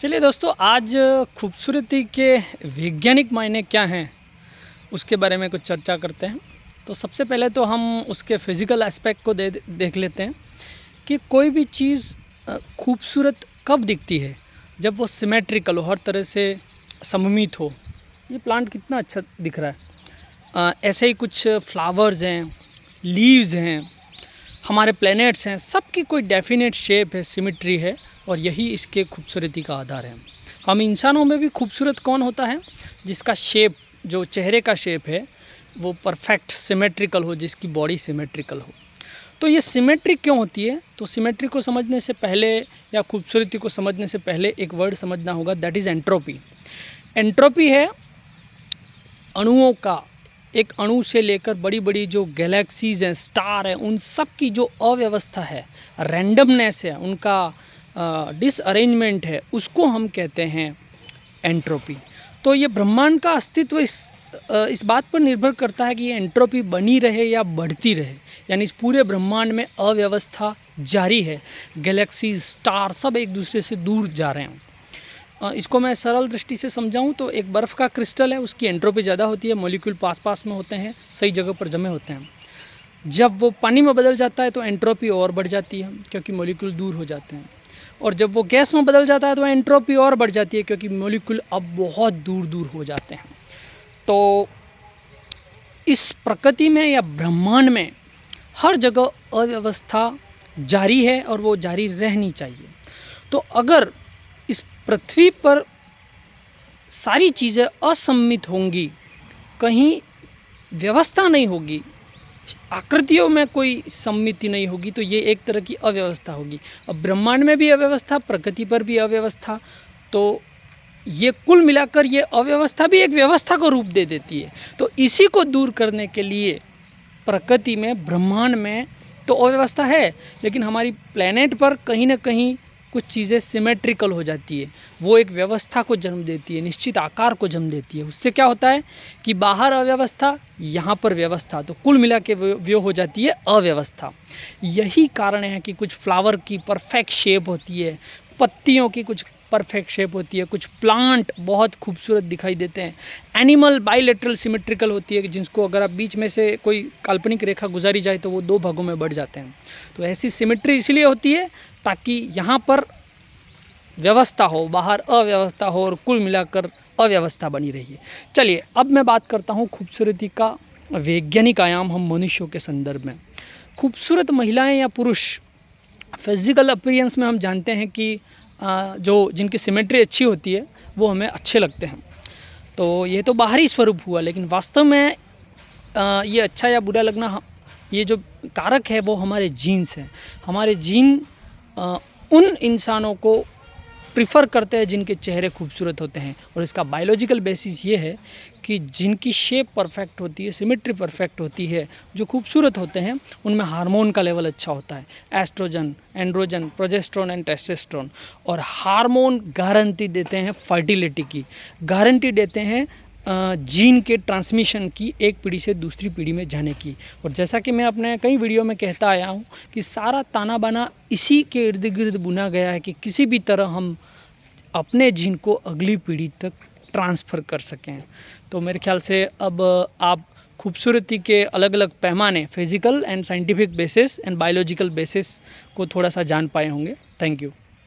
चलिए दोस्तों, आज खूबसूरती के वैज्ञानिक मायने क्या हैं उसके बारे में कुछ चर्चा करते हैं। तो सबसे पहले तो हम उसके फिज़िकल एस्पेक्ट को देख लेते हैं कि कोई भी चीज़ खूबसूरत कब दिखती है, जब वो सिमेट्रिकल हो, हर तरह से सममित हो। ये प्लांट कितना अच्छा दिख रहा है। ऐसे ही कुछ फ्लावर्स हैं, लीव्स हैं, हमारे प्लैनेट्स हैं, सबकी कोई डेफिनेट शेप है, सिमेट्री है, और यही इसके खूबसूरती का आधार है। हम इंसानों में भी खूबसूरत कौन होता है? जिसका शेप, जो चेहरे का शेप है वो परफेक्ट सिमेट्रिकल हो, जिसकी बॉडी सिमेट्रिकल हो। तो ये सिमेट्री क्यों होती है? तो सिमेट्री को समझने से पहले या खूबसूरती को समझने से पहले एक वर्ड समझना होगा, दैट इज़ एंट्रोपी। एंट्रोपी है अणुओं का, एक अणु से लेकर बड़ी बड़ी जो गैलेक्सीज हैं, स्टार हैं, उन सब की जो अव्यवस्था है, रैंडमनेस है, उनका डिसअरेंजमेंट है, उसको हम कहते हैं एंट्रोपी। तो ये ब्रह्मांड का अस्तित्व इस बात पर निर्भर करता है कि ये एंट्रोपी बनी रहे या बढ़ती रहे, यानी इस पूरे ब्रह्मांड में अव्यवस्था जारी है। गैलेक्सी, स्टार सब एक दूसरे से दूर जा रहे हैं। इसको मैं सरल दृष्टि से समझाऊं तो एक बर्फ़ का क्रिस्टल है, उसकी एंट्रोपी ज़्यादा होती है, मॉलिक्यूल पास पास में होते हैं, सही जगह पर जमे होते हैं। जब वो पानी में बदल जाता है तो एंट्रोपी और बढ़ जाती है, क्योंकि मॉलिक्यूल दूर हो जाते हैं। और जब वो गैस में बदल जाता है तो एंट्रोपी और बढ़ जाती है, क्योंकि मॉलिक्यूल अब बहुत दूर दूर हो जाते हैं। तो इस प्रकृति में या ब्रह्मांड में हर जगह अव्यवस्था जारी है और वो जारी रहनी चाहिए। तो अगर इस पृथ्वी पर सारी चीज़ें असम्मित होंगी, कहीं व्यवस्था नहीं होगी, आकृतियों में कोई सम्मिति नहीं होगी, तो ये एक तरह की अव्यवस्था होगी। अब ब्रह्मांड में भी अव्यवस्था, प्रकृति पर भी अव्यवस्था, तो ये कुल मिलाकर ये अव्यवस्था भी एक व्यवस्था को रूप दे देती है। तो इसी को दूर करने के लिए प्रकृति में, ब्रह्मांड में तो अव्यवस्था है, लेकिन हमारी प्लैनेट पर कहीं ना कहीं कुछ चीज़ें सिमेट्रिकल हो जाती है, वो एक व्यवस्था को जन्म देती है, निश्चित आकार को जन्म देती है। उससे क्या होता है कि बाहर अव्यवस्था, यहाँ पर व्यवस्था, तो कुल मिला के वो हो जाती है अव्यवस्था। यही कारण है कि कुछ फ्लावर की परफेक्ट शेप होती है, पत्तियों की कुछ परफेक्ट शेप होती है, कुछ प्लांट बहुत खूबसूरत दिखाई देते हैं, एनिमल बाइलेटरल सिमेट्रिकल होती है, जिसको अगर आप बीच में से कोई काल्पनिक रेखा गुजारी जाए तो वो दो भागों में बढ़ जाते हैं। तो ऐसी सिमेट्री इसलिए होती है ताकि यहाँ पर व्यवस्था हो, बाहर अव्यवस्था हो, और कुल मिलाकर अव्यवस्था बनी रही है। चलिए अब मैं बात करता हूँ खूबसूरती का वैज्ञानिक आयाम, हम मनुष्यों के संदर्भ में। खूबसूरत महिलाएं या पुरुष, फिजिकल अपीयरेंस में हम जानते हैं कि जिनकी सिमेट्री अच्छी होती है वो हमें अच्छे लगते हैं। तो ये तो बाहरी स्वरूप हुआ, लेकिन वास्तव में ये अच्छा या बुरा लगना, ये जो कारक है वो हमारे जीन्स हैं। हमारे जीन उन इंसानों को प्रिफ़र करते हैं जिनके चेहरे खूबसूरत होते हैं, और इसका बायोलॉजिकल बेसिस ये है कि जिनकी शेप परफेक्ट होती है, सिमेट्री परफेक्ट होती है, जो खूबसूरत होते हैं, उनमें हार्मोन का लेवल अच्छा होता है, oestrogen, androgen, progesterone and testosterone. और हार्मोन गारंटी देते हैं फर्टिलिटी की, गारंटी देते हैं जीन के ट्रांसमिशन की, एक पीढ़ी से दूसरी पीढ़ी में जाने की। और जैसा कि मैं अपने कई वीडियो में कहता आया हूँ कि सारा ताना बाना इसी के इर्द गिर्द बुना गया है कि किसी भी तरह हम अपने जीन को अगली पीढ़ी तक ट्रांसफ़र कर सकें। तो मेरे ख्याल से अब आप खूबसूरती के अलग अलग पैमाने, physical and scientific basis and biological basis को थोड़ा सा जान पाए होंगे। Thank you.